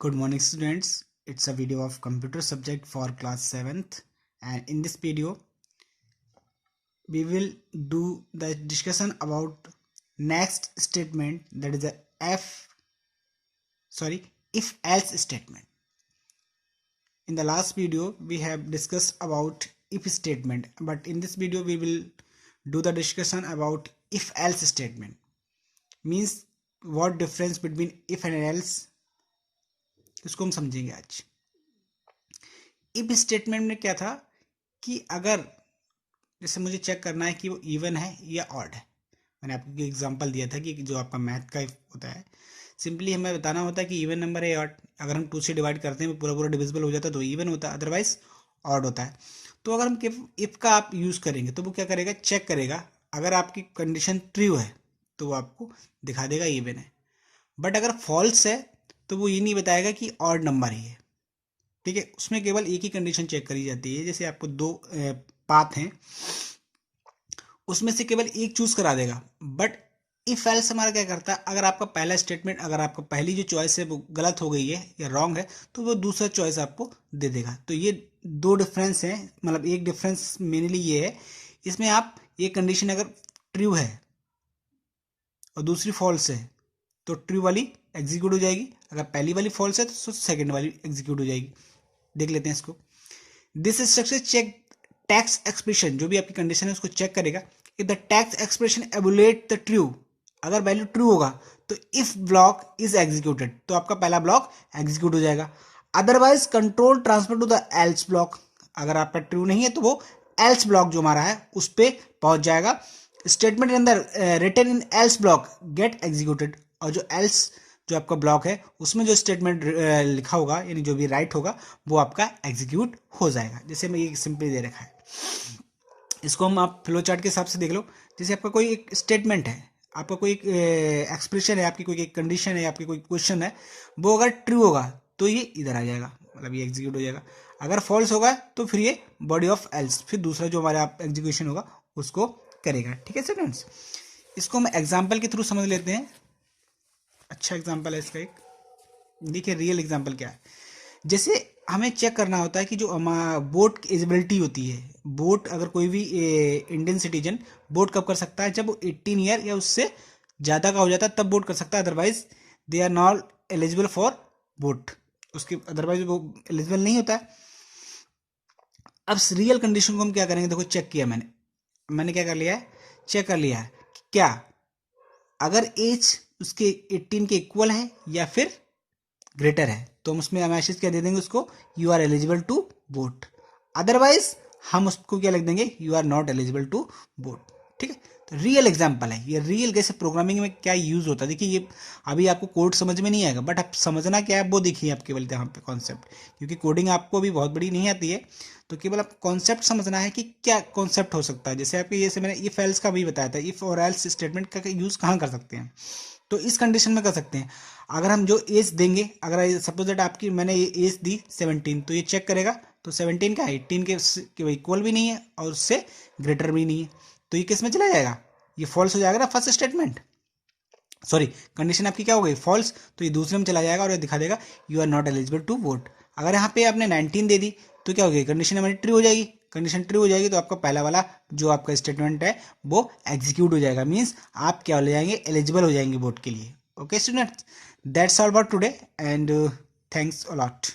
Good morning students. It's a video of computer subject for class 7th, and in this video we will do the discussion about next statement, that is a if else statement. In the last video we have discussed about if statement, but in this video we will do the discussion about if else statement. Means what difference between if and else, इसको हम समझेंगे आज। If statement में क्या था कि अगर जैसे मुझे चेक करना है कि वो इवन है या ऑड है, मैंने आपको एग्जांपल दिया था कि जो आपका मैथ का होता है, सिंपली हमें बताना होता है कि इवन नंबर है या ऑड। अगर हम 2 से डिवाइड करते हैं पूरा डिविजिबल हो जाता है तो इवन होता है, अदरवाइज ऑड होता है। तो अगर हम इफ का आप यूज़ करेंगे तो वो क्या करेगा, चेक करेगा। अगर आपकी कंडीशन ट्रू है तो वो आपको दिखा देगा इवन है, बट अगर फॉल्स है तो वो ये नहीं बताएगा कि ऑड नंबर ही है। ठीक है, उसमें केवल एक ही कंडीशन चेक करी जाती है। जैसे आपको 2 पाथ हैं, उसमें से केवल एक चूज करा देगा। बट इफ एल्स हमारा क्या करता है, अगर आपका पहला स्टेटमेंट, अगर आपका पहली जो चॉइस है वो गलत हो गई है या रॉन्ग है, तो वो दूसरा चॉइस आपको दे देगा। तो ये 2 डिफरेंस हैं। मतलब एक डिफरेंस मेनली ये है, इसमें आप ये कंडीशन अगर ट्रू है और दूसरी फॉल्स है तो ट्रू वाली एग्जीक्यूट हो जाएगी, अगर पहली वाली फॉल्स है तो सेकंड वाली एग्जीक्यूट हो जाएगी। देख लेते हैं इसको। दिस स्ट्रक्चर चेक टैक्स एक्सप्रेशन, जो भी आपकी कंडीशन है उसको चेक करेगा। इफ द टैक्स एक्सप्रेशन एबुलेट द ट्रू, अगर वैल्यू ट्रू होगा तो इफ ब्लॉक इज एग्जीक्यूटेड, तो आपका पहला ब्लॉक एग्जीक्यूट हो जाएगा। Otherwise control transfer to the else block, अगर आपका ट्रू नहीं है तो वो एल्स ब्लॉक जो हमारा है उस पर पहुंच जाएगा। स्टेटमेंट के अंदर written in else block get executed, और जो एल्स जो आपका ब्लॉक है उसमें जो स्टेटमेंट लिखा होगा, यानी जो भी राइट होगा, वो आपका एग्जीक्यूट हो जाएगा। जैसे मैं ये सिंपली दे रखा है, इसको हम आप फ्लो चार्ट के हिसाब से देख लो। जैसे आपका कोई एक स्टेटमेंट है, आपका कोई एक एक्सप्रेशन है, आपकी कोई एक कंडीशन है, आपकी कोई क्वेश्चन है, वो अगर ट्रू होगा तो ये इधर आ जाएगा, मतलब ये एग्जीक्यूट हो जाएगा। अगर फॉल्स होगा तो फिर ये बॉडी ऑफ एल्स, फिर दूसरा जो हमारा एग्जीक्यूशन होगा उसको करेगा। ठीक है स्टूडेंट्स, इसको हम एग्जाम्पल के थ्रू समझ लेते हैं। अच्छा एग्जाम्पल है इसका एक, देखिए रियल एग्जाम्पल क्या है। जैसे हमें चेक करना होता है कि जो हमारा वोट की एलिजिबिलिटी होती है, वोट अगर कोई भी इंडियन सिटीजन वोट कब कर सकता है, जब वो 18 ईयर या उससे ज़्यादा का हो जाता है तब वोट कर सकता है, otherwise they are not eligible for vote, उसके अदरवाइज वो एलिजिबल नहीं होता है। अब रियल कंडीशन को हम क्या करेंगे, देखो चेक किया मैंने क्या कर लिया है, चेक कर लिया है कि क्या अगर एज उसके 18 के इक्वल है या फिर ग्रेटर है, तो हम उसमें मैसेज क्या दे देंगे उसको, you are eligible to vote. Otherwise हम उसको क्या लिख देंगे, you are not eligible to vote. ठीक है, तो रियल एग्जांपल है ये। रियल कैसे प्रोग्रामिंग में क्या यूज होता है, देखिए ये अभी आपको कोड समझ में नहीं आएगा, बट आप समझना क्या है वो देखिए आप केवल यहाँ पे कॉन्सेप्ट, क्योंकि कोडिंग आपको भी बहुत बड़ी नहीं आती है, तो केवल आपको कॉन्सेप्ट समझना है कि क्या कॉन्सेप्ट हो सकता है। जैसे आपके जैसे मैंने इफ एल्स का भी बताया था, इफ और एल्स स्टेटमेंट का यूज कहाँ कर सकते हैं, तो इस कंडीशन में कर सकते हैं। अगर हम जो एज देंगे, अगर सपोज दैट आपकी मैंने एज दी 17, तो ये चेक करेगा तो 17 का 18 के इक्वल भी नहीं है और उससे ग्रेटर भी नहीं है, तो ये किस में चला जाएगा, ये फॉल्स हो जाएगा ना, फर्स्ट स्टेटमेंट, सॉरी कंडीशन आपकी क्या हो गई, फॉल्स, तो ये दूसरे में चला जाएगा और ये दिखा देगा you are not eligible to vote. अगर यहाँ पे आपने 19 दे दी तो क्या हो गई, कंडीशन हमारी ट्रू हो जाएगी। कंडीशन ट्रू हो जाएगी तो आपका पहला वाला जो आपका स्टेटमेंट है वो एग्जीक्यूट हो जाएगा, मीन्स आप क्या हो जाएंगे, एलिजिबल हो जाएंगे वोट के लिए। Okay students, that's all about today and thanks a lot.